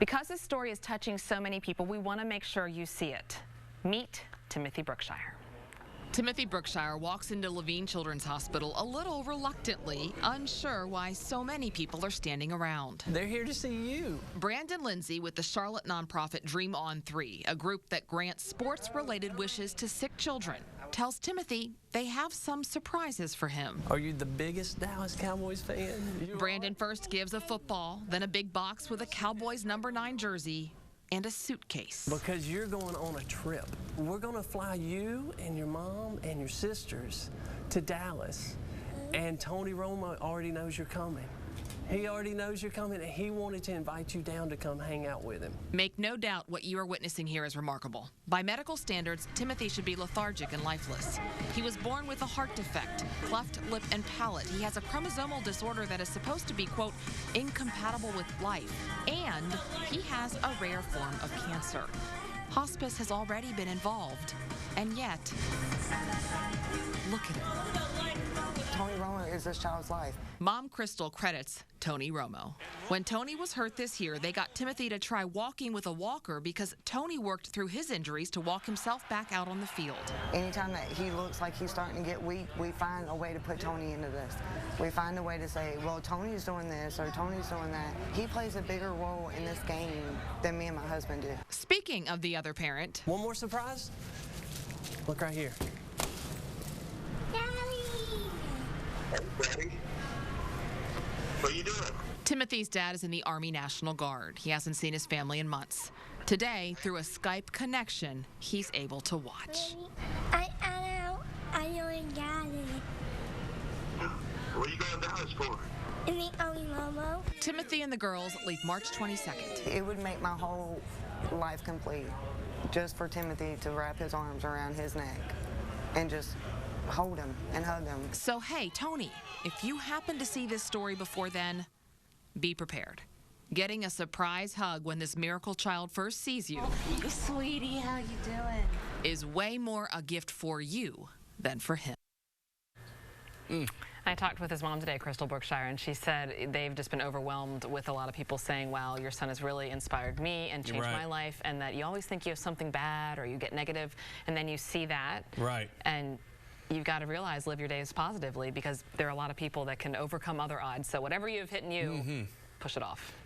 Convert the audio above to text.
Because this story is touching so many people, we want to make sure you see it. Meet Timothy Brookshire. Timothy Brookshire walks into Levine Children's Hospital a little reluctantly, unsure why so many people are standing around. They're here to see you. Brandon Lindsay with the Charlotte nonprofit Dream On 3, a group that grants sports-related wishes to sick children, tells Timothy they have some surprises for him. Are you the biggest Dallas Cowboys fan? Brandon first gives a football, then a big box with a Cowboys number 9 jersey, and a suitcase. Because you're going on a trip. We're going to fly you and your mom and your sisters to Dallas. And Tony Romo already knows you're coming. He already knows you're coming, and he wanted to invite you down to come hang out with him. Make no doubt what you are witnessing here is remarkable. By medical standards, Timothy should be lethargic and lifeless. He was born with a heart defect, cleft lip and palate. He has a chromosomal disorder that is supposed to be, quote, incompatible with life. And he has a rare form of cancer. Hospice has already been involved. And yet, look at him. Tony Romo is this child's life. Mom Crystal credits Tony Romo. When Tony was hurt this year, they got Timothy to try walking with a walker because Tony worked through his injuries to walk himself back out on the field. Anytime that he looks like he's starting to get weak, we find a way to put Tony into this. We find a way to say, well, Tony's doing this or Tony's doing that. He plays a bigger role in this game than me and my husband do. Speaking of the other parent. One more surprise? Look right here. Daddy? What are you doing? Timothy's dad is in the Army National Guard. He hasn't seen his family in months. Today, through a Skype connection, he's able to watch. I don't got it. What are you going to Dallas for? I mean, Tony Romo. Timothy and the girls leave March 22nd. It would make my whole life complete just for Timothy to wrap his arms around his neck and just hold him and hug him. So, hey, Tony, if you happen to see this story before then, be prepared. Getting a surprise hug when this miracle child first sees you, Hey, sweetie, how you doing? is way more a gift for you than for him. I talked with his mom today, Crystal Brookshire, and she said they've just been overwhelmed with a lot of people saying, wow, your son has really inspired me and changed my life, and that you always think you have something bad or you get negative, and then you see that. Right. And you've got to realize, live your days positively, because there are a lot of people that can overcome other odds. So whatever you have hit in you, push it off.